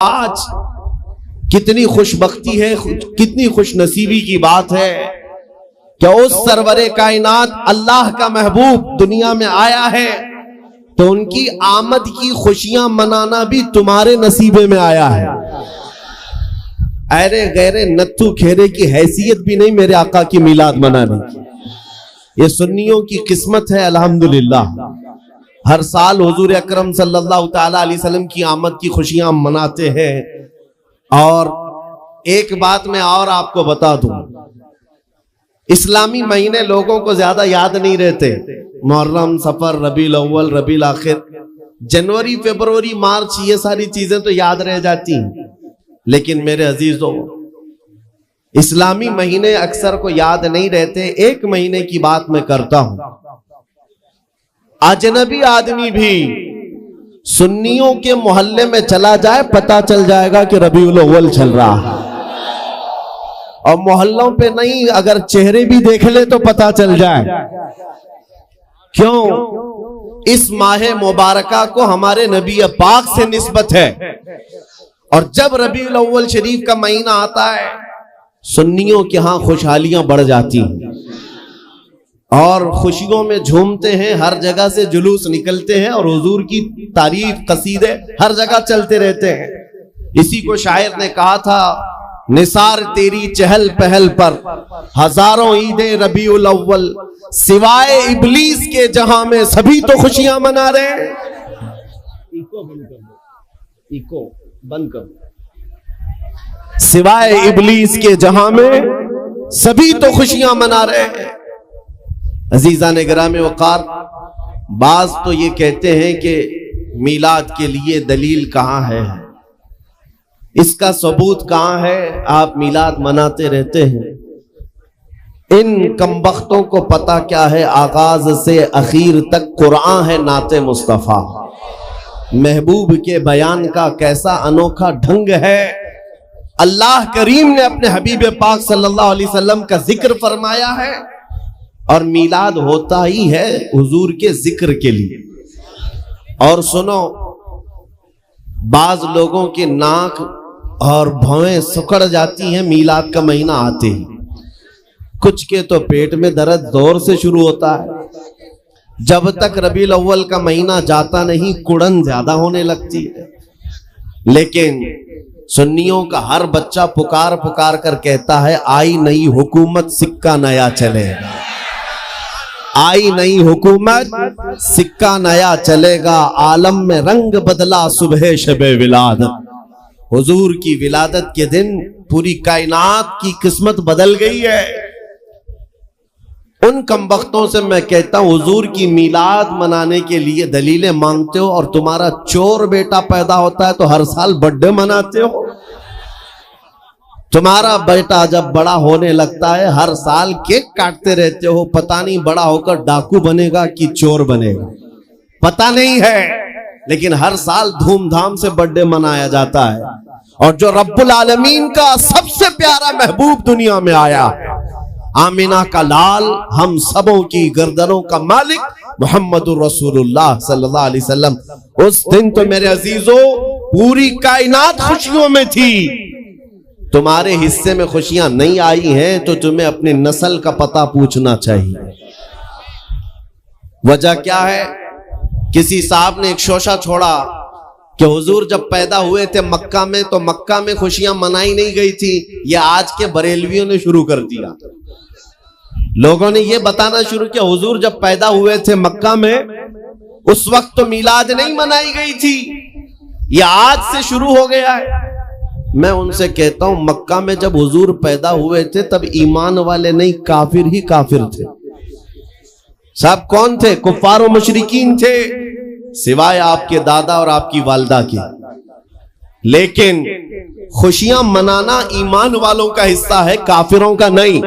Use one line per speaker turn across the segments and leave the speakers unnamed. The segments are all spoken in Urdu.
آج کتنی خوش بختی ہے، کتنی خوش نصیبی کی بات ہے کہ اس سرور کائنات اللہ کا محبوب دنیا میں آیا ہے تو ان کی آمد کی خوشیاں منانا بھی تمہارے نصیبے میں آیا ہے۔ ایرے غیرے نتھو کھیرے کی حیثیت بھی نہیں میرے آقا کی میلاد منانے کی۔ یہ سنیوں کی قسمت ہے الحمدللہ۔ ہر سال حضور اکرم صلی اللہ تعالی علیہ وسلم کی آمد کی خوشیاں مناتے ہیں۔ اور ایک بات میں اور آپ کو بتا دوں، اسلامی مہینے لوگوں کو زیادہ یاد نہیں رہتے، محرم، صفر، ربیع الاول، ربیع الاخر، جنوری، فروری، مارچ، یہ ساری چیزیں تو یاد رہ جاتی ہیں، لیکن میرے عزیزوں اسلامی مہینے اکثر کو یاد نہیں رہتے۔ ایک مہینے کی بات میں کرتا ہوں، اجنبی آدمی بھی سنیوں کے محلے میں چلا جائے پتہ چل جائے گا کہ ربیع الاول چل رہا ہے، اور محلوں پہ نہیں، اگر چہرے بھی دیکھ لے تو پتہ چل جائے۔ کیوں؟ اس ماہ مبارکہ کو ہمارے نبی پاک سے نسبت ہے، اور جب ربیع الاول شریف کا مہینہ آتا ہے سنیوں کے ہاں خوشحالیاں بڑھ جاتی ہیں اور خوشیوں میں جھومتے ہیں، ہر جگہ سے جلوس نکلتے ہیں اور حضور کی تعریف قصیدے ہر جگہ چلتے رہتے ہیں۔ اسی کو شاعر نے کہا تھا، نثار تیری چہل پہل پر ہزاروں عیدیں ربیع الاول، سوائے ابلیس کے جہاں میں سبھی تو خوشیاں منا رہے ہیں۔ ایکو بند کر دو۔ سوائے ابلیس کے جہاں میں سبھی تو خوشیاں منا رہے ہیں۔ عزیزان گرامی وقار، بعض تو یہ کہتے ہیں کہ میلاد کے لیے دلیل کہاں ہے، اس کا ثبوت کہاں ہے، آپ میلاد مناتے رہتے ہیں۔ ان کمبختوں کو پتہ کیا ہے، آغاز سے اخیر تک قرآن ہے نعت مصطفیٰ۔ محبوب کے بیان کا کیسا انوکھا ڈھنگ ہے۔ اللہ کریم نے اپنے حبیب پاک صلی اللہ علیہ وسلم کا ذکر فرمایا ہے، اور میلاد ہوتا ہی ہے حضور کے ذکر کے لیے۔ اور سنو، بعض لوگوں کے ناک اور بھویں سکڑ جاتی ہیں میلاد کا مہینہ آتے ہی، کچھ کے تو پیٹ میں درد زور سے شروع ہوتا ہے۔ جب تک ربیع الاول کا مہینہ جاتا نہیں کڑن زیادہ ہونے لگتی ہے۔ لیکن سنیوں کا ہر بچہ پکار پکار کر کہتا ہے، آئی نئی حکومت سکہ نیا چلے گا، آئی نئی حکومت سکہ نیا چلے گا، عالم میں رنگ بدلا صبح شب ولادت۔ حضور کی ولادت کے دن پوری کائنات کی قسمت بدل گئی ہے۔ ان کمبختوں سے میں کہتا ہوں، حضور کی میلاد منانے کے لیے دلیلیں مانگتے ہو، اور تمہارا چور بیٹا پیدا ہوتا ہے تو ہر سال برتھ ڈے مناتے ہو۔ تمہارا بیٹا جب بڑا ہونے لگتا ہے ہر سال کیک کاٹتے رہتے ہو، پتہ نہیں بڑا ہو کر ڈاکو بنے گا کہ چور بنے گا، پتہ نہیں ہے، لیکن ہر سال دھوم دھام سے برتھ ڈے منایا جاتا ہے۔ اور جو رب العالمین کا سب سے پیارا محبوب دنیا میں آیا ہے، آمینہ کا لال، ہم سبوں کی گردنوں کا مالک محمد الرسول اللہ صلی اللہ علیہ وسلم، اس دن تو میرے عزیزوں پوری کائنات خوشیوں میں تھی۔ تمہارے حصے میں خوشیاں نہیں آئی ہیں تو تمہیں اپنی نسل کا پتہ پوچھنا چاہیے۔ وجہ کیا ہے؟ کسی صاحب نے ایک شوشہ چھوڑا کہ حضور جب پیدا ہوئے تھے مکہ میں تو مکہ میں خوشیاں منائی نہیں گئی تھی، یہ آج کے بریلویوں نے شروع کر دیا۔ لوگوں نے یہ بتانا شروع کیا حضور جب پیدا ہوئے تھے مکہ میں اس وقت تو میلاد نہیں منائی گئی تھی، یہ آج سے شروع ہو گیا ہے۔ میں ان سے کہتا ہوں، مکہ میں جب حضور پیدا ہوئے تھے تب ایمان والے نہیں، کافر ہی کافر تھے۔ سب کون تھے؟ کفار و مشرکین تھے، سوائے آپ کے دادا اور آپ کی والدہ کے۔ لیکن خوشیاں منانا ایمان والوں کا حصہ ہے، کافروں کا نہیں۔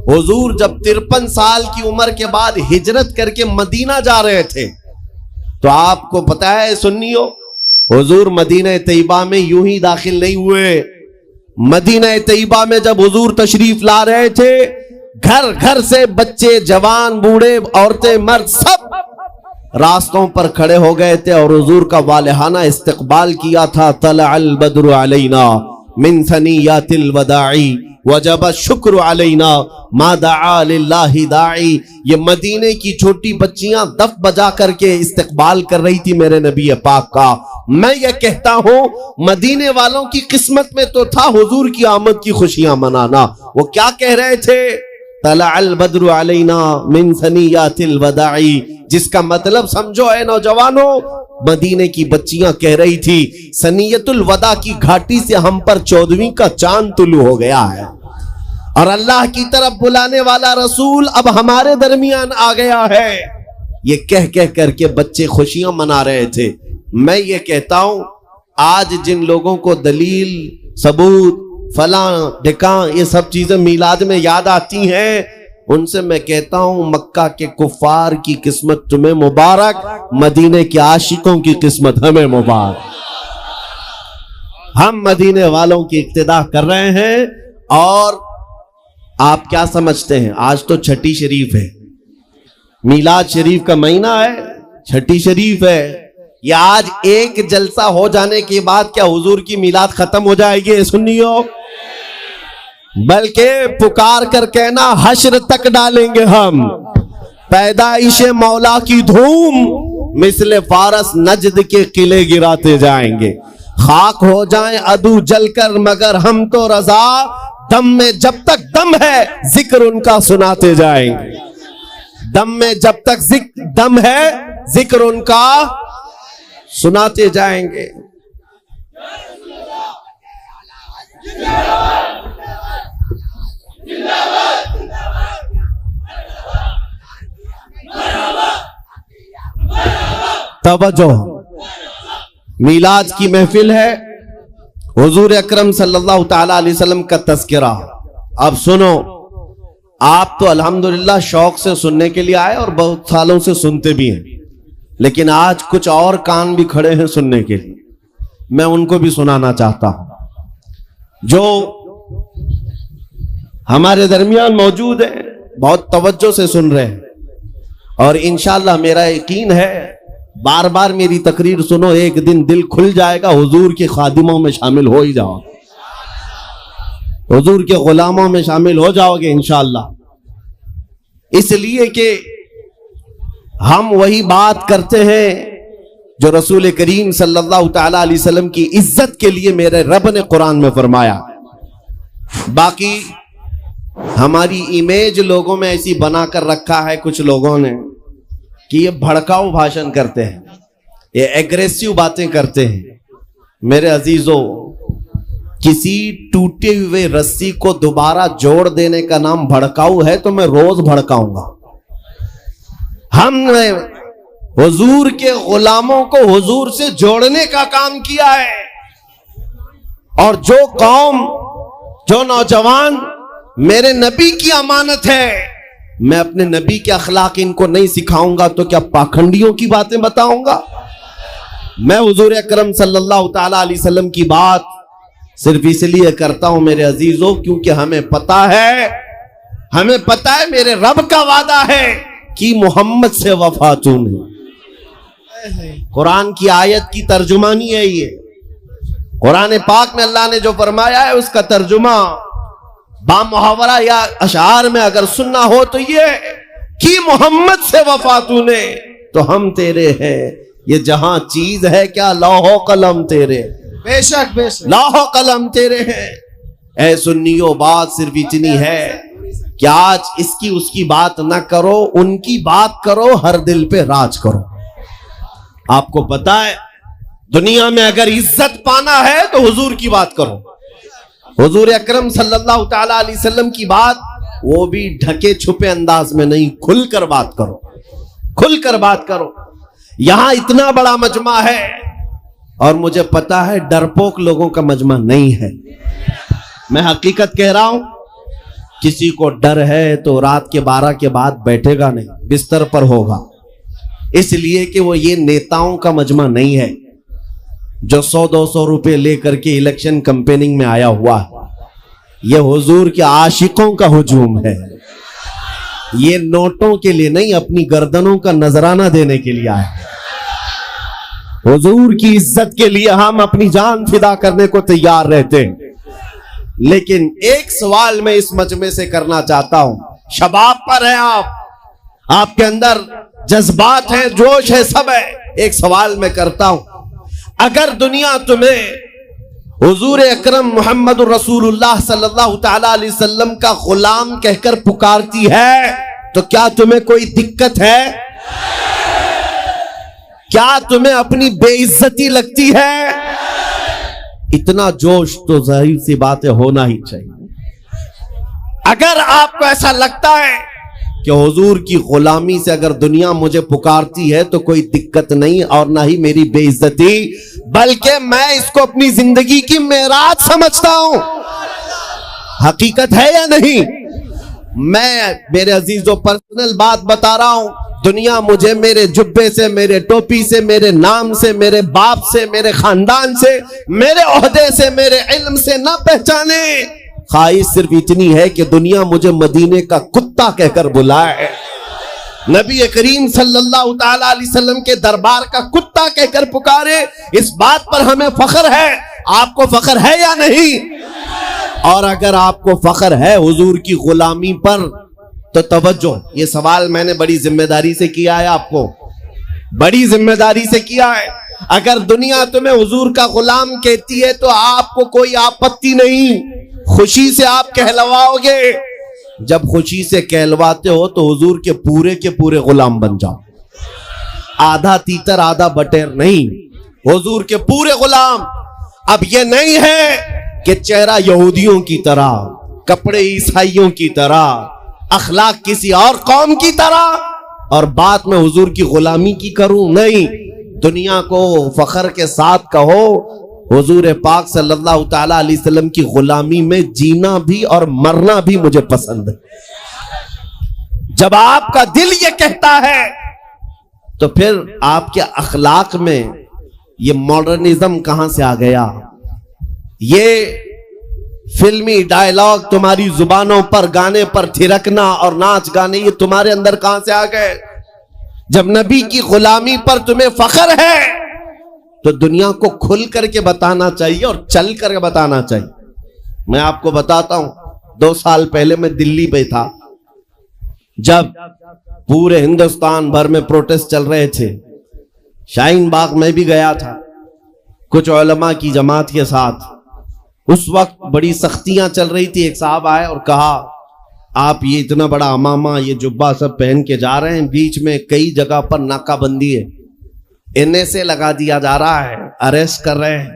حضور جب 53 سال کی عمر کے بعد ہجرت کر کے مدینہ جا رہے تھے تو آپ کو پتا ہے سنیو، حضور مدینہ طیبہ میں یوں ہی داخل نہیں ہوئے۔ مدینہ طیبہ میں جب حضور تشریف لا رہے تھے، گھر گھر سے بچے، جوان، بوڑھے، عورتیں، مرد، سب راستوں پر کھڑے ہو گئے تھے اور حضور کا والہانہ استقبال کیا تھا. طلع البدر علینا من ثنیات الوداع وجب الشکر علینا ما دعا للہ داعی. یہ مدینے کی چھوٹی بچیاں دف بجا کر کے استقبال کر رہی تھی میرے نبی پاک کا. میں یہ کہتا ہوں مدینے والوں کی قسمت میں تو تھا حضور کی آمد کی خوشیاں منانا. وہ کیا کہہ رہے تھے؟ طلع البدر علینا من ثنیات الوداع، جس کا مطلب سمجھو اے نوجوانوں، مدینے کی بچیاں کہہ رہی تھی ثنیت الوداع کی گھاٹی سے ہم پر 14ویں کا چاند طلوع ہو گیا ہے، اور اللہ کی طرف بلانے والا رسول اب ہمارے درمیان آ گیا ہے. یہ کہہ کر کے بچے خوشیاں منا رہے تھے. میں یہ کہتا ہوں آج جن لوگوں کو دلیل، ثبوت، فلاں ڈھکاں یہ سب چیزیں میلاد میں یاد آتی ہیں، ان سے میں کہتا ہوں مکہ کے کفار کی قسمت تمہیں مبارک، مدینے کے عاشقوں کی قسمت ہمیں مبارک. ہم مدینے والوں کی اقتداء کر رہے ہیں. اور آپ کیا سمجھتے ہیں؟ آج تو چھٹی شریف ہے، میلاد شریف کا مہینہ ہے، چھٹی شریف ہے. یہ آج ایک جلسہ ہو جانے کے بعد کیا حضور کی میلاد ختم ہو جائے گی سنیو؟ بلکہ پکار کر کہنا حشر تک ڈالیں گے ہم پیدائش مولا کی دھوم، مثل فارس نجد کے قلعے گراتے جائیں گے. خاک ہو جائیں عدو جل کر مگر ہم تو رضا، دم میں جب تک دم ہے ذکر ان کا سناتے جائیں گے. دم میں جب تک دم ہے ذکر ان کا سناتے جائیں گے. توجہ، میلاد کی محفل ہے، حضور اکرم صلی اللہ تعالی علیہ وسلم کا تذکرہ. اب سنو، آپ تو الحمدللہ شوق سے سننے کے لیے آئے اور بہت سالوں سے سنتے بھی ہیں، لیکن آج کچھ اور کان بھی کھڑے ہیں سننے کے لیے. میں ان کو بھی سنانا چاہتا ہوں جو ہمارے درمیان موجود ہیں، بہت توجہ سے سن رہے ہیں. اور انشاءاللہ میرا یقین ہے بار بار میری تقریر سنو، ایک دن دل کھل جائے گا، حضور کے خادموں میں شامل ہو ہی جاؤ، حضور کے غلاموں میں شامل ہو جاؤ گے انشاءاللہ. اس لیے کہ ہم وہی بات کرتے ہیں جو رسول کریم صلی اللہ تعالی علیہ وسلم کی عزت کے لیے میرے رب نے قرآن میں فرمایا. باقی ہماری امیج لوگوں میں ایسی بنا کر رکھا ہے کچھ لوگوں نے کہ یہ بھڑکاؤ بھاشن کرتے ہیں، یہ ایگریسیو باتیں کرتے ہیں. میرے عزیزو، کسی ٹوٹے ہوئے رسی کو دوبارہ جوڑ دینے کا نام بھڑکاؤ ہے تو میں روز بھڑکاؤں گا. ہم نے حضور کے غلاموں کو حضور سے جوڑنے کا کام کیا ہے، اور جو قوم، جو نوجوان میرے نبی کی امانت ہے، میں اپنے نبی کے اخلاق ان کو نہیں سکھاؤں گا تو کیا پاکھنڈیوں کی باتیں بتاؤں گا؟ میں حضور اکرم صلی اللہ تعالی علیہ وسلم کی بات صرف اس لیے کرتا ہوں میرے عزیزوں کیونکہ ہمیں پتا ہے میرے رب کا وعدہ ہے کہ محمد سے وفاتوں نے. قرآن کی آیت کی ترجمانی ہے یہ. قرآن پاک میں اللہ نے جو فرمایا ہے اس کا ترجمہ با محاورہ یا اشعار میں اگر سننا ہو تو یہ کہ محمد سے وفاتوں نے تو ہم تیرے ہیں. یہ جہاں چیز ہے کیا لوح و قلم تیرے،
بے شک
لوح و قلم تیرے ہیں. اے سنیو، بات صرف اتنی ہے کہ آج اس کی بات نہ کرو، ان کی بات کرو، ہر دل پہ راج کرو. آپ کو پتا ہے دنیا میں اگر عزت پانا ہے تو حضور کی بات کرو. حضور اکرم صلی اللہ تعالی علیہ وسلم کی بات وہ بھی ڈھکے چھپے انداز میں نہیں، کھل کر بات کرو، کھل کر بات کرو. یہاں اتنا بڑا مجمع ہے اور مجھے پتا ہے ڈرپوک لوگوں کا مجمع نہیں ہے. میں حقیقت کہہ رہا ہوں، کسی کو ڈر ہے تو رات کے 12 کے بعد بیٹھے گا نہیں، بستر پر ہوگا. اس لیے کہ وہ یہ نیتاؤں کا مجمع نہیں ہے جو 100-200 روپے لے کر کے الیکشن کمپیننگ میں آیا ہوا ہے. یہ حضور کے عاشقوں کا ہجوم ہے، یہ نوٹوں کے لیے نہیں، اپنی گردنوں کا نذرانہ دینے کے لیے آئے۔ حضور کی عزت کے لیے ہم اپنی جان فدا کرنے کو تیار رہتے ہیں۔ لیکن ایک سوال میں اس مجمع سے کرنا چاہتا ہوں، شباب پر ہیں آپ کے اندر جذبات ہیں، جوش ہے، سب ہے۔ ایک سوال میں کرتا ہوں، اگر دنیا تمہیں حضور اکرم محمد الرسول اللہ صلی اللہ تعالی علیہ وسلم کا غلام کہہ کر پکارتی ہے تو کیا تمہیں کوئی دقت ہے؟ کیا تمہیں اپنی بے عزتی لگتی ہے؟ اتنا جوش تو ظاہر سی باتیں ہونا ہی چاہیے۔ اگر آپ کو ایسا لگتا ہے کہ حضور کی غلامی سے اگر دنیا مجھے پکارتی ہے تو کوئی دقت نہیں اور نہ ہی میری بے عزتی، بلکہ میں اس کو اپنی زندگی کی معراج سمجھتا ہوں۔ حقیقت ہے یا نہیں؟ میں میرے عزیزوں پرسنل بات بتا رہا ہوں، دنیا مجھے میرے جبے سے، میرے ٹوپی سے، میرے نام سے، میرے باپ سے، میرے خاندان سے، میرے عہدے سے، میرے علم سے نہ پہچانے، خواہش صرف اتنی ہے کہ دنیا مجھے مدینے کا کتا کہہ کر بلائے، نبی کریم صلی اللہ تعالی علیہ وسلم کے دربار کا کتا کہہ کر پکارے۔ اس بات پر ہمیں فخر ہے۔ آپ کو فخر ہے یا نہیں؟ اور اگر آپ کو فخر ہے حضور کی غلامی پر تو توجہ، یہ سوال میں نے بڑی ذمہ داری سے کیا ہے، آپ کو بڑی ذمہ داری سے کیا ہے۔ اگر دنیا تمہیں حضور کا غلام کہتی ہے تو آپ کو کوئی آپتی نہیں، خوشی سے آپ کہلواؤ گے۔ جب خوشی سے کہلواتے ہو تو حضور کے پورے غلام بن جاؤ، آدھا تیتر آدھا بٹیر نہیں، حضور کے پورے غلام۔ اب یہ نہیں ہے کہ چہرہ یہودیوں کی طرح، کپڑے عیسائیوں کی طرح، اخلاق کسی اور قوم کی طرح، اور بات میں حضور کی غلامی کی کروں، نہیں۔ دنیا کو فخر کے ساتھ کہو حضور پاک صلی اللہ تعالی علیہ وسلم کی غلامی میں جینا بھی اور مرنا بھی مجھے پسند ہے۔ جب آپ کا دل یہ کہتا ہے تو پھر آپ کے اخلاق میں یہ ماڈرنزم کہاں سے آ گیا؟ یہ فلمی ڈائلاگ تمہاری زبانوں پر، گانے پر تھرکنا اور ناچ گانے، یہ تمہارے اندر کہاں سے آ گئے؟ جب نبی کی غلامی پر تمہیں فخر ہے تو دنیا کو کھل کر کے بتانا چاہیے اور چل کر کے بتانا چاہیے۔ میں آپ کو بتاتا ہوں، 2 سال پہلے میں دلی پہ تھا، جب پورے ہندوستان بھر میں پروٹیسٹ چل رہے تھے۔ شاہین باغ میں بھی گیا تھا کچھ علماء کی جماعت کے ساتھ۔ اس وقت بڑی سختیاں چل رہی تھی۔ ایک صاحب آئے اور کہا آپ یہ اتنا بڑا امامہ، یہ جبہ سب پہن کے جا رہے ہیں، بیچ میں کئی جگہ پر ناکہ بندی ہے، NSA لگا دیا جا رہا ہے، اریسٹ کر رہے ہیں۔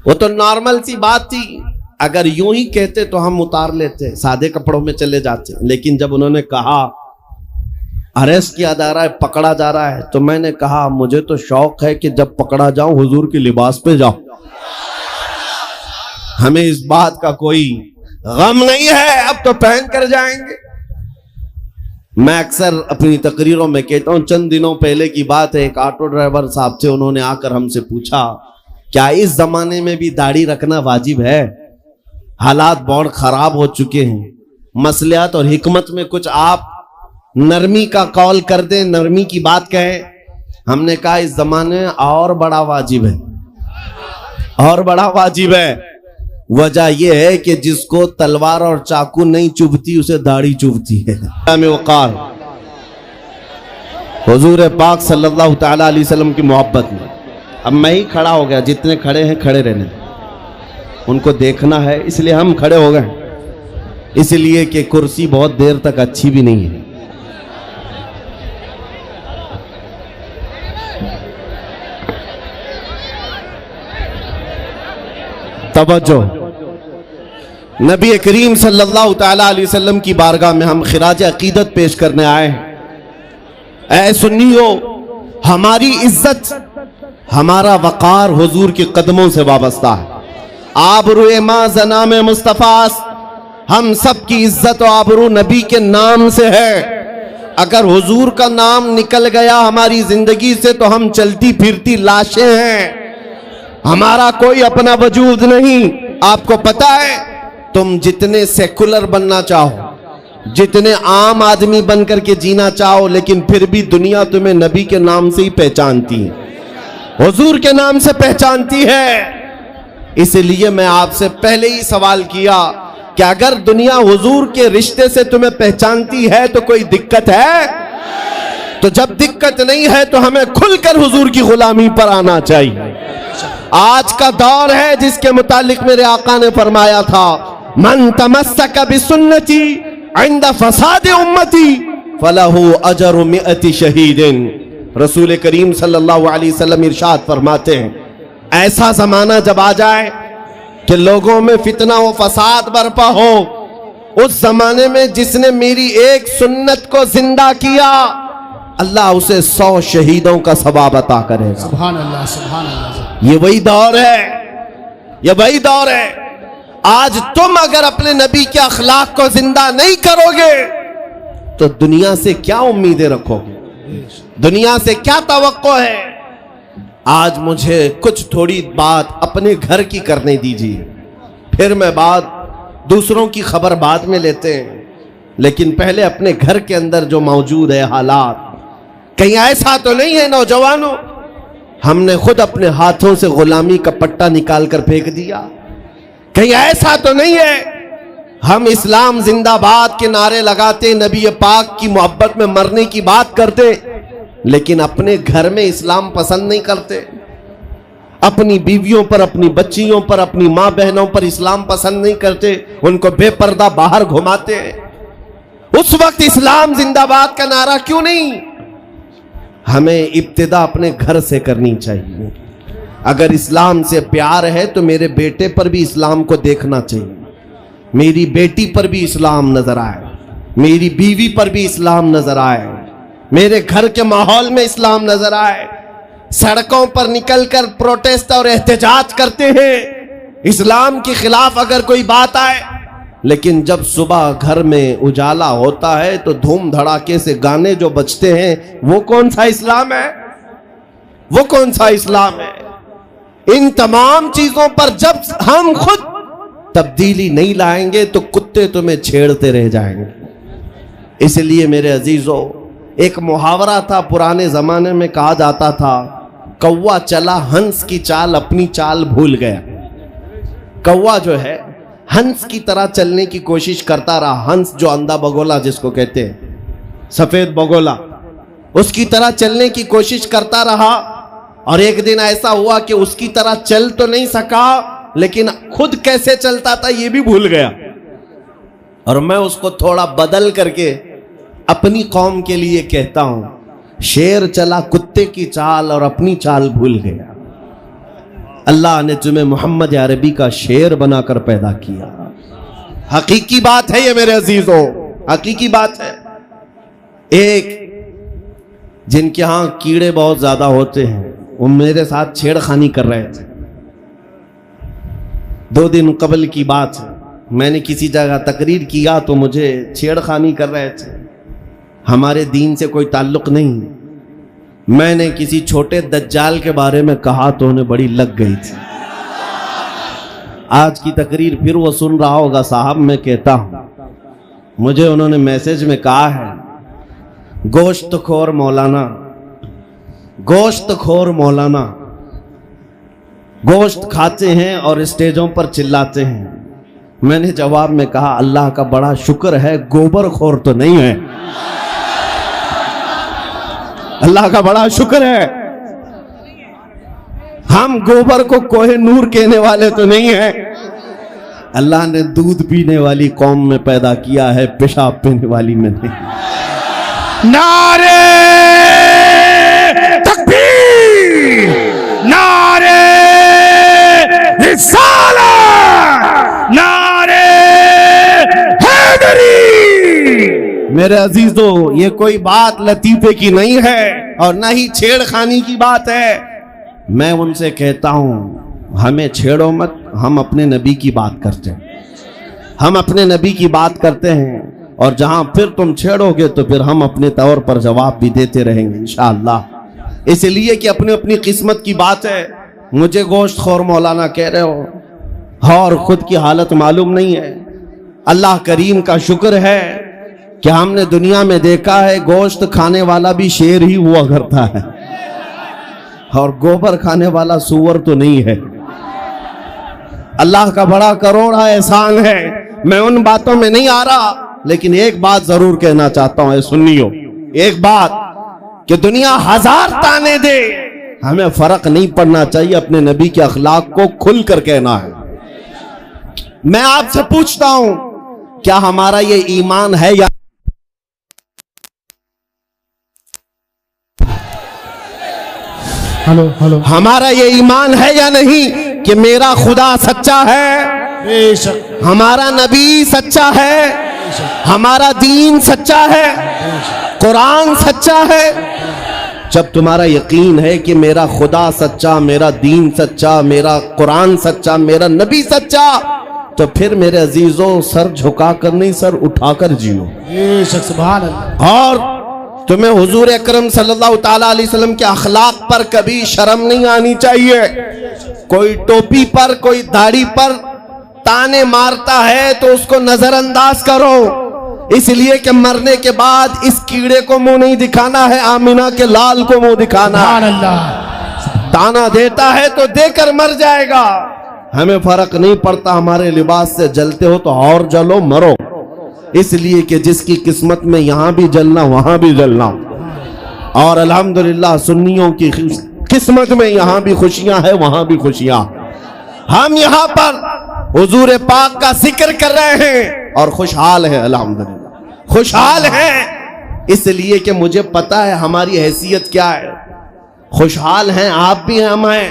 وہ تو نارمل سی بات تھی، اگر یوں ہی کہتے تو ہم اتار لیتے، سادے کپڑوں میں چلے جاتے، لیکن جب انہوں نے کہا اریسٹ کیا جا رہا ہے، پکڑا جا رہا ہے، تو میں نے کہا مجھے تو شوق ہے کہ جب پکڑا جاؤں حضور کے لباس پہ جاؤں۔ ہمیں اس بات کا کوئی غم نہیں ہے، اب تو پہن کر جائیں گے۔ میں اکثر اپنی تقریروں میں کہتا ہوں، چند دنوں پہلے کی بات ہے، ایک آٹو ڈرائیور صاحب تھے، انہوں نے آ کر ہم سے پوچھا کیا اس زمانے میں بھی داڑھی رکھنا واجب ہے؟ حالات بہت خراب ہو چکے ہیں، مصلحت اور حکمت میں کچھ آپ نرمی کا قول کر دیں، نرمی کی بات کہیں۔ ہم نے کہا اس زمانے میں اور بڑا واجب ہے، اور بڑا واجب ہے۔ وجہ یہ ہے کہ جس کو تلوار اور چاقو نہیں چبھتی اسے داڑھی چبھتی ہے۔ وقار حضور پاک صلی اللہ تعالی علیہ وسلم کی محبت میں اب میں ہی کھڑا ہو گیا، جتنے کھڑے ہیں کھڑے رہنے، ان کو دیکھنا ہے، اس لیے ہم کھڑے ہو گئے، اس لیے کہ کرسی بہت دیر تک اچھی بھی نہیں ہے۔ توجہ، نبی کریم صلی اللہ تعالی علیہ وسلم کی بارگاہ میں ہم خراج عقیدت پیش کرنے آئے ہیں۔ اے سنیو، ہماری عزت، ہمارا وقار حضور کے قدموں سے وابستہ ہے۔ آبرو ما زنام مصطفیٰ، ہم سب کی عزت و آبرو نبی کے نام سے ہے۔ اگر حضور کا نام نکل گیا ہماری زندگی سے تو ہم چلتی پھرتی لاشیں ہیں، ہمارا کوئی اپنا وجود نہیں۔ آپ کو پتا ہے، تم جتنے سیکولر بننا چاہو، جتنے عام آدمی بن کر کے جینا چاہو، لیکن پھر بھی دنیا تمہیں نبی کے نام سے ہی پہچانتی ہے، حضور کے نام سے پہچانتی ہے۔ اس لیے میں آپ سے پہلے ہی سوال کیا کہ اگر دنیا حضور کے رشتے سے تمہیں پہچانتی ہے تو کوئی دقت ہے؟ تو جب دقت نہیں ہے تو ہمیں کھل کر حضور کی غلامی پر آنا چاہیے۔ آج کا دور ہے جس کے متعلق میرے آقا نے فرمایا تھا، من تمسک بسنتی عند فساد امتی فلہ اجر 100 شہید۔ رسول کریم صلی اللہ علیہ وسلم ارشاد فرماتے ہیں، ایسا زمانہ جب آ جائے کہ لوگوں میں فتنہ و فساد برپا ہو، اس زمانے میں جس نے میری ایک سنت کو زندہ کیا، اللہ اسے 100 شہیدوں کا ثواب عطا کرے گا۔
سبحان اللہ، سبحان اللہ۔
یہ وہی دور ہے، یہ وہی دور ہے۔ آج تم اگر اپنے نبی کے اخلاق کو زندہ نہیں کرو گے تو دنیا سے کیا امیدیں رکھو گے؟ دنیا سے کیا توقع ہے؟ آج مجھے کچھ تھوڑی بات اپنے گھر کی کرنے دیجیے، پھر میں بات دوسروں کی خبر بعد میں لیتے ہیں، لیکن پہلے اپنے گھر کے اندر جو موجود ہے حالات، کہیں ایسا تو نہیں ہے نوجوانوں ہم نے خود اپنے ہاتھوں سے غلامی کا پٹا نکال کر پھینک دیا؟ کہیں ایسا تو نہیں ہے ہم اسلام زندہ باد کے نعرے لگاتے، نبی پاک کی محبت میں مرنے کی بات کرتے، لیکن اپنے گھر میں اسلام پسند نہیں کرتے، اپنی بیویوں پر، اپنی بچیوں پر، اپنی ماں بہنوں پر اسلام پسند نہیں کرتے، ان کو بے پردہ باہر گھماتے ہیں؟ اس وقت اسلام زندہ باد کا نعرہ کیوں نہیں؟ ہمیں ابتدا اپنے گھر سے کرنی چاہیے۔ اگر اسلام سے پیار ہے تو میرے بیٹے پر بھی اسلام کو دیکھنا چاہیے، میری بیٹی پر بھی اسلام نظر آئے، میری بیوی پر بھی اسلام نظر آئے، میرے گھر کے ماحول میں اسلام نظر آئے۔ سڑکوں پر نکل کر پروٹیسٹ اور احتجاج کرتے ہیں اسلام کے خلاف اگر کوئی بات آئے، لیکن جب صبح گھر میں اجالا ہوتا ہے تو دھوم دھڑاکے سے گانے جو بجتے ہیں، وہ کون سا اسلام ہے؟ وہ کون سا اسلام ہے؟ ان تمام چیزوں پر جب ہم خود تبدیلی نہیں لائیں گے تو کتے تمہیں چھیڑتے رہ جائیں گے۔ اس لیے میرے عزیزو، ایک محاورہ تھا پرانے زمانے میں، کہا جاتا تھا، کوا چلا ہنس کی چال، اپنی چال بھول گیا۔ کوا جو ہے ہنس کی طرح چلنے کی کوشش کرتا رہا، ہنس جو اندھا بگولا جس کو کہتے ہیں، سفید بگولا، اس کی طرح چلنے کی کوشش کرتا رہا، اور ایک دن ایسا ہوا کہ اس کی طرح چل تو نہیں سکا، لیکن خود کیسے چلتا تھا یہ بھی بھول گیا۔ اور میں اس کو تھوڑا بدل کر کے اپنی قوم کے لیے کہتا ہوں، شیر چلا کتے کی چال اور اپنی چال بھول گیا۔ اللہ نے تمہیں محمد عربی کا شیر بنا کر پیدا کیا۔ حقیقی بات ہے یہ میرے عزیزوں، حقیقی بات ہے۔ ایک جن کے ہاں کیڑے بہت زیادہ ہوتے ہیں، وہ میرے ساتھ چھیڑ خانی کر رہے تھے۔ 2 دن قبل کی بات ہے، میں نے کسی جگہ تقریر کیا تو مجھے چھیڑ خانی کر رہے تھے۔ ہمارے دین سے کوئی تعلق نہیں۔ میں نے کسی چھوٹے دجال کے بارے میں کہا تو انہیں بڑی لگ گئی تھی۔ آج کی تقریر پھر وہ سن رہا ہوگا، صاحب میں کہتا ہوں، مجھے انہوں نے میسج میں کہا ہے، گوشت خور مولانا، گوشت خور مولانا، گوشت کھاتے ہیں اور اسٹیجوں پر چلاتے ہیں۔ میں نے جواب میں کہا، اللہ کا بڑا شکر ہے گوبر خور تو نہیں ہے، اللہ کا بڑا شکر ہے ہم گوبر کو کوہ نور کہنے والے تو نہیں ہیں۔ اللہ نے دودھ پینے والی قوم میں پیدا کیا ہے، پیشاب پینے والی میں نہیں۔
نعرے تکبیر، نعرے رسالت، نعرے حیدری۔
میرے عزیزوں، یہ کوئی بات لطیفے کی نہیں ہے اور نہ ہی چھیڑ خانی کی بات ہے۔ میں ان سے کہتا ہوں، ہمیں چھیڑو مت، ہم اپنے نبی کی بات کرتے ہیں، ہم اپنے نبی کی بات کرتے ہیں، اور جہاں پھر تم چھیڑو گے تو پھر ہم اپنے طور پر جواب بھی دیتے رہیں گے انشاءاللہ۔ اس لیے کہ اپنی اپنی قسمت کی بات ہے۔ مجھے گوشت خور مولانا کہہ رہے ہو اور خود کی حالت معلوم نہیں ہے۔ اللہ کریم کا شکر ہے کہ ہم نے دنیا میں دیکھا ہے گوشت کھانے والا بھی شیر ہی ہوا کرتا ہے اور گوبر کھانے والا سور تو نہیں ہے. اللہ کا بڑا کروڑا احسان ہے. میں ان باتوں میں نہیں آ رہا، لیکن ایک بات ضرور کہنا چاہتا ہوں اے سنیو، ایک بات کہ دنیا ہزار تانے دے، ہمیں فرق نہیں پڑنا چاہیے، اپنے نبی کے اخلاق کو کھل کر کہنا ہے. میں آپ سے پوچھتا ہوں کیا ہمارا یہ ایمان ہے یا ہمارا یہ ایمان ہے یا نہیں کہ میرا خدا سچا ہے،
بے شک
ہمارا نبی سچا ہے، ہمارا دین سچا ہے، قرآن سچا ہے؟ جب تمہارا یقین ہے کہ میرا خدا سچا، میرا دین سچا، میرا قرآن سچا، میرا نبی سچا، تو پھر میرے عزیزوں سر جھکا کر نہیں، سر اٹھا کر جیو.
بے شک سبحان اللہ.
اور تمہیں حضور اکرم صلی اللہ تعالیٰ علیہ وسلم کے اخلاق پر کبھی شرم نہیں آنی چاہیے. کوئی ٹوپی پر، کوئی داڑھی پر تانے مارتا ہے تو اس کو نظر انداز کرو، اس لیے کہ مرنے کے بعد اس کیڑے کو منہ نہیں دکھانا ہے، آمینہ کے لال کو منہ دکھانا ہے.
سبحان اللہ.
تانا دیتا ہے تو دے کر مر جائے گا. ہمیں فرق نہیں پڑتا، ہمارے لباس سے جلتے ہو تو اور جلو، مرو، اس لیے کہ جس کی قسمت میں یہاں بھی جلنا وہاں بھی جلنا. اور الحمدللہ سنیوں کی قسمت میں یہاں بھی خوشیاں ہیں وہاں بھی خوشیاں. ہم یہاں پر حضور پاک کا ذکر کر رہے ہیں اور خوشحال ہیں، الحمدللہ خوشحال ہیں، اس لیے کہ مجھے پتا ہے ہماری حیثیت کیا ہے. خوشحال ہیں آپ بھی ہیں، ہم ہیں.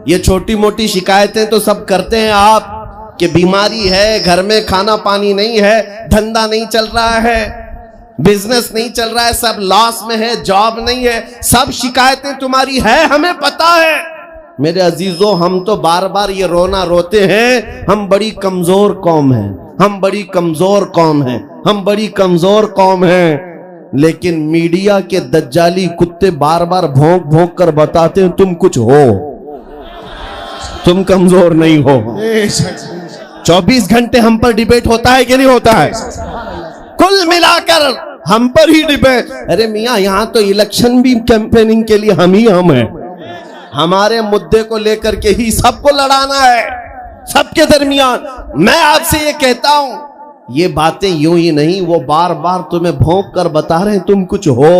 یہ چھوٹی موٹی شکایتیں تو سب کرتے ہیں آپ کہ بیماری ہے، گھر میں کھانا پانی نہیں ہے، دھندا نہیں چل رہا ہے، بزنس نہیں چل رہا ہے، سب لاس میں ہے، جاب نہیں ہے، سب شکایتیں تمہاری ہے، ہمیں پتا ہے. میرے عزیزوں ہم تو بار بار یہ رونا روتے ہیں، ہم بڑی کمزور قوم ہیں، ہم بڑی کمزور قوم ہیں، ہم بڑی کمزور قوم ہیں. لیکن میڈیا کے دجالی کتے بار بار بھونک بھونک کر بتاتے ہیں تم کچھ ہو، تم کمزور نہیں ہو.
بے شک
24 گھنٹے ہم پر ڈیبیٹ ہوتا ہے کہ نہیں ہوتا ہے؟ کل ملا کر ہم پر ہی ڈیبیٹ. ارے میاں یہاں تو الیکشن بھی کیمپیننگ کے لیے ہم ہیں. ہمارے مدعے کو لے کر کے ہی سب کو لڑانا ہے، سب کے درمیان. میں آپ سے یہ کہتا ہوں یہ باتیں یوں ہی نہیں، وہ بار بار تمہیں بھونک کر بتا رہے ہیں تم کچھ ہو،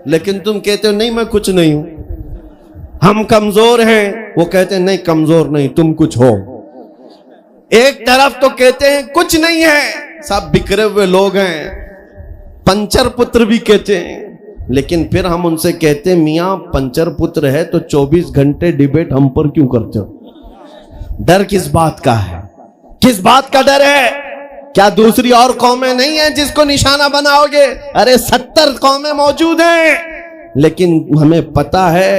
لیکن تم کہتے ہو نہیں میں کچھ نہیں ہوں. ہم کمزور ہیں، وہ کہتے ہیں نہیں کمزور نہیں تم کچھ ہو. ایک طرف تو کہتے ہیں کچھ نہیں ہے، سب بکھرے ہوئے لوگ ہیں، پنچر پتر بھی کہتے ہیں. لیکن پھر ہم ان سے کہتے ہیں میاں پنچر پتر ہے تو 24 گھنٹے ڈیبیٹ ہم پر کیوں کرتے ہو؟ ڈر کس بات کا ہے؟ کس بات کا ڈر ہے؟ کیا دوسری اور قومیں نہیں ہیں جس کو نشانہ بناؤ گے؟ ارے 70 قومیں موجود ہیں، لیکن ہمیں پتا ہے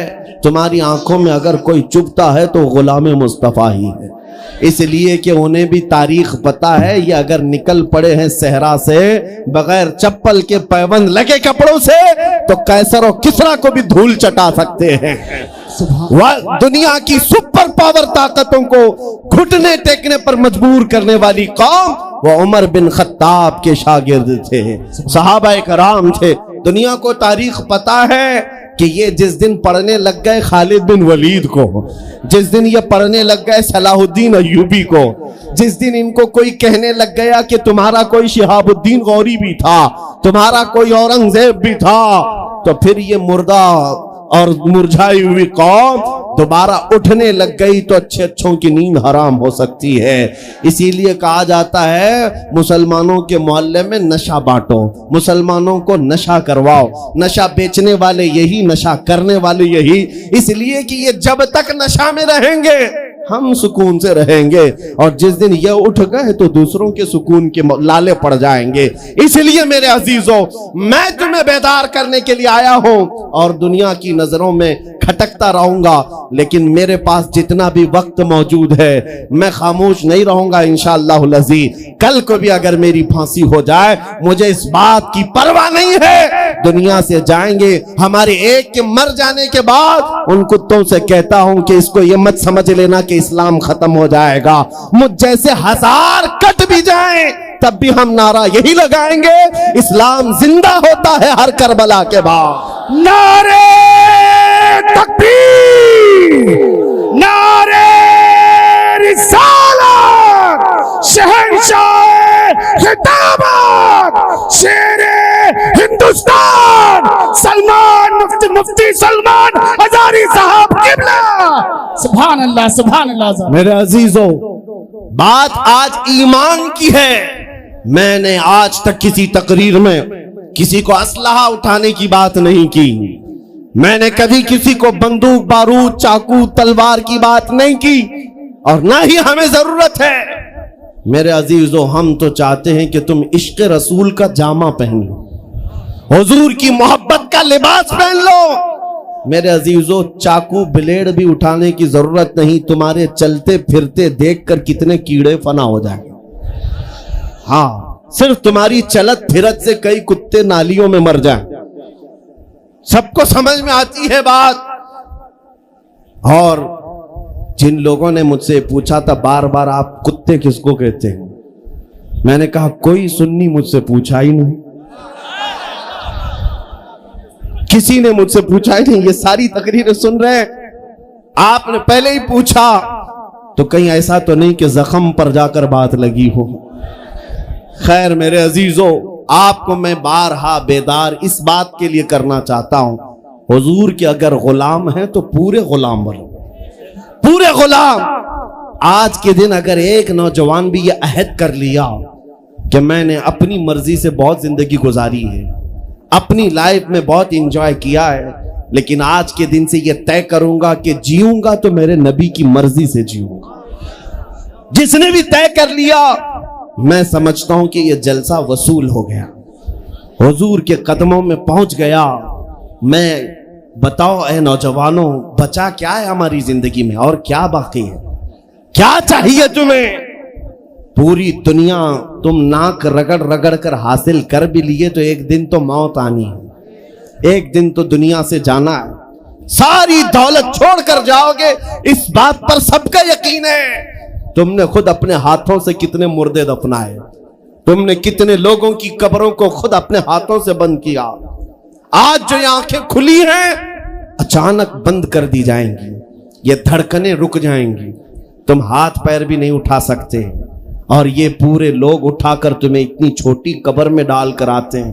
تمہاری آنکھوں میں اگر کوئی چبھتا ہے تو غلام مصطفیٰ ہی ہے. اس لیے کہ انہیں بھی تاریخ پتا ہے، یہ اگر نکل پڑے ہیں صحرا سے بغیر چپل کے پیوند لگے کپڑوں سے تو قیصر و کسریٰ کو بھی دھول چٹا سکتے ہیں. دنیا کی سپر پاور طاقتوں کو گھٹنے ٹیکنے پر مجبور کرنے والی قوم وہ عمر بن خطاب کے شاگرد تھے، صحابہ کرام تھے. دنیا کو تاریخ پتا ہے کہ یہ جس دن پڑھنے لگ گئے خالد بن ولید کو، جس دن یہ پڑھنے لگ گئے صلاح الدین ایوبی کو، جس دن ان کو کوئی کہنے لگ گیا کہ تمہارا کوئی شہاب الدین غوری بھی تھا، تمہارا کوئی اورنگزیب بھی تھا، تو پھر یہ مردہ اور مرجھائی ہوئی قوم دوبارہ اٹھنے لگ گئی تو اچھے اچھوں کی نیند حرام ہو سکتی ہے. اسی لیے کہا جاتا ہے مسلمانوں کے محلے میں نشہ بانٹو، مسلمانوں کو نشہ کرواؤ. نشہ بیچنے والے یہی، نشہ کرنے والے یہی، اس لیے کہ یہ جب تک نشہ میں رہیں گے ہم سکون سے رہیں گے، اور جس دن یہ اٹھ گئے تو دوسروں کے سکون کے لالے پڑ جائیں گے. اس لیے میرے عزیزوں میں تمہیں بیدار کرنے کے لیے آیا ہوں اور دنیا کی نظروں میں کھٹکتا رہوں گا، لیکن میرے پاس جتنا بھی وقت موجود ہے میں خاموش نہیں رہوں گا انشاءاللہ العزیز. کل کو بھی اگر میری پھانسی ہو جائے مجھے اس بات کی پرواہ نہیں ہے. دنیا سے جائیں گے، ہمارے ایک کے مر جانے کے بعد ان کتوں سے کہتا ہوں کہ اس کو یہ مت سمجھ لینا کہ اسلام ختم ہو جائے گا. مجھ جیسے 1000 کٹ بھی جائیں تب بھی ہم نعرہ یہی لگائیں گے، اسلام زندہ ہوتا ہے ہر کربلا کے بعد۔
نعرے تکبیر، نعرے رسالت، شہنشاہ خطابت، شیر ہندوستان سلمان مفتی سلمان ہزاری صاحب قبلہ۔ سبحان اللہ، سبحان اللہ۔
میرے عزیزوں، بات آج ایمان کی ہے۔ میں نے آج تک کسی تقریر میں کسی کو اسلحہ اٹھانے کی بات نہیں کی، میں نے کبھی کسی کو بندوق، بارود، چاقو، تلوار کی بات نہیں کی، اور نہ ہی ہمیں ضرورت ہے۔ میرے عزیزوں، ہم تو چاہتے ہیں کہ تم عشق رسول کا جامہ پہن لو، حضور کی محبت کا لباس پہن لو۔ میرے عزیزوں، چاقو بلیڈ بھی اٹھانے کی ضرورت نہیں، تمہارے چلتے پھرتے دیکھ کر کتنے کیڑے فنا ہو جائیں۔ ہاں، صرف تمہاری چلت پھرت سے کئی کتے نالیوں میں مر جائیں۔ سب کو سمجھ میں آتی ہے بات۔ اور جن لوگوں نے مجھ سے پوچھا تھا بار بار آپ کتے کس کو کہتے ہیں، میں نے کہا کوئی سنی مجھ سے پوچھا ہی نہیں، کسی نے مجھ سے پوچھا ہی نہیں۔ یہ ساری تقریریں سن رہے ہیں، آپ نے پہلے ہی پوچھا تو کہیں ایسا تو نہیں کہ زخم پر جا کر بات لگی ہو۔ خیر میرے عزیزوں، آپ کو میں بارہا بیدار اس بات کے لیے کرنا چاہتا ہوں، حضور کے اگر غلام ہیں تو پورے غلام بنو، پورے غلام۔ آج کے دن اگر ایک نوجوان بھی یہ عہد کر لیا کہ میں نے اپنی مرضی سے بہت زندگی گزاری ہے، اپنی لائف میں بہت انجوائے کیا ہے، لیکن آج کے دن سے یہ طے کروں گا کہ جیوں گا تو میرے نبی کی مرضی سے جیوں گا، جس نے بھی طے کر لیا، میں سمجھتا ہوں کہ یہ جلسہ وصول ہو گیا، حضور کے قدموں میں پہنچ گیا۔ میں بتاؤ اے نوجوانوں، بچا کیا ہے ہماری زندگی میں، اور کیا باقی ہے؟ کیا چاہیے تمہیں؟ پوری دنیا تم ناک رگڑ رگڑ کر حاصل کر بھی لیے تو ایک دن تو موت آنی ہے، ایک دن تو دنیا سے جانا ہے، ساری دولت چھوڑ کر جاؤ گے، اس بات پر سب کا یقین ہے۔ تم نے خود اپنے ہاتھوں سے کتنے مردے دفنائے، تم نے کتنے لوگوں کی قبروں کو خود اپنے ہاتھوں سے بند کیا۔ آج جو یہ آنکھیں کھلی ہیں اچانک بند کر دی جائیں گی، یہ دھڑکنیں رک جائیں گی، تم ہاتھ پیر بھی نہیں اٹھا سکتے، اور یہ پورے لوگ اٹھا کر تمہیں اتنی چھوٹی قبر میں ڈال کر آتے ہیں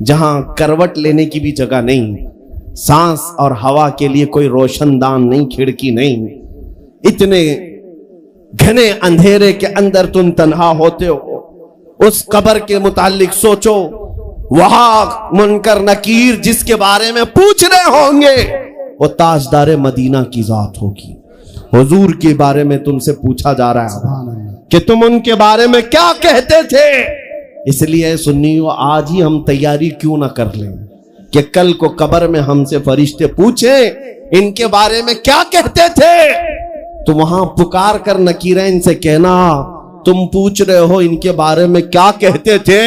جہاں کروٹ لینے کی بھی جگہ نہیں، سانس اور ہوا کے لیے کوئی روشن دان نہیں، کھڑکی نہیں، اتنے گھنے اندھیرے کے اندر تم تنہا ہوتے ہو۔ اس قبر کے متعلق سوچو، وہاں منکر نکیر جس کے بارے میں پوچھ رہے ہوں گے وہ تاجدار مدینہ کی ذات ہوگی، حضور کے بارے میں تم سے پوچھا جا رہا ہے کہ تم ان کے بارے میں کیا کہتے تھے۔ اس لیے سنیو، آج ہی ہم تیاری کیوں نہ کر لیں کہ کل کو قبر میں ہم سے فرشتے پوچھیں ان کے بارے میں کیا کہتے تھے، تو وہاں پکار کر نکیرین سے کہنا تم پوچھ رہے ہو ان کے بارے میں کیا کہتے تھے،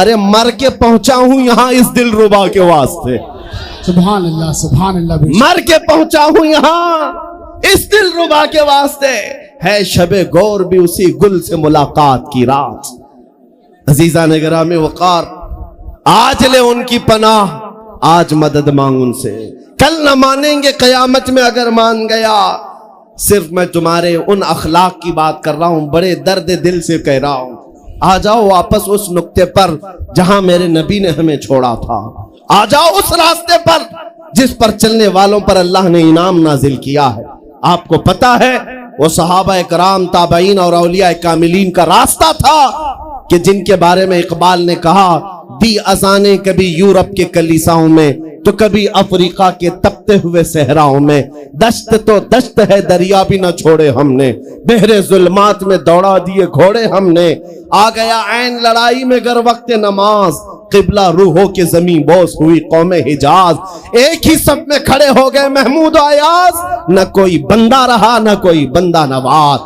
ارے مر کے پہنچا ہوں یہاں اس دل ربا کے واسطے،
سبحان اللہ، سبحان اللہ۔
مر کے پہنچا ہوں یہاں اس دل ربا کے واسطے، ہے شب گور بھی اسی گل سے ملاقات کی رات۔ عزیزان گرامی وقار، آج لے ان کی پناہ، آج مدد مانگ ان سے، کل نہ مانیں گے قیامت میں اگر مان گیا۔ صرف میں تمہارے ان اخلاق کی بات کر رہا ہوں، بڑے درد دل سے کہہ رہا ہوں، آ جاؤ واپس اس نقطے پر جہاں میرے نبی نے ہمیں چھوڑا تھا، آ جاؤ اس راستے پر جس پر چلنے والوں پر اللہ نے انعام نازل کیا ہے۔ آپ کو پتا ہے وہ صحابہ کرام، تابعین اور اولیاء کاملین کا راستہ تھا کہ جن کے بارے میں اقبال نے کہا، دی اذانیں کبھی یورپ کے کلیساؤں میں تو کبھی افریقہ کے تپتے ہوئے صحراؤں میں، دشت تو دشت ہے دریا بھی نہ چھوڑے ہم نے، بحر ظلمات میں دوڑا دیے گھوڑے ہم نے، آ گیا عین لڑائی میں گر وقت نماز، قبلہ روحوں کے زمین بوس ہوئی قوم حجاز، ایک ہی صف میں کھڑے ہو گئے محمود و ایاز، نہ کوئی بندہ رہا نہ کوئی بندہ نواز،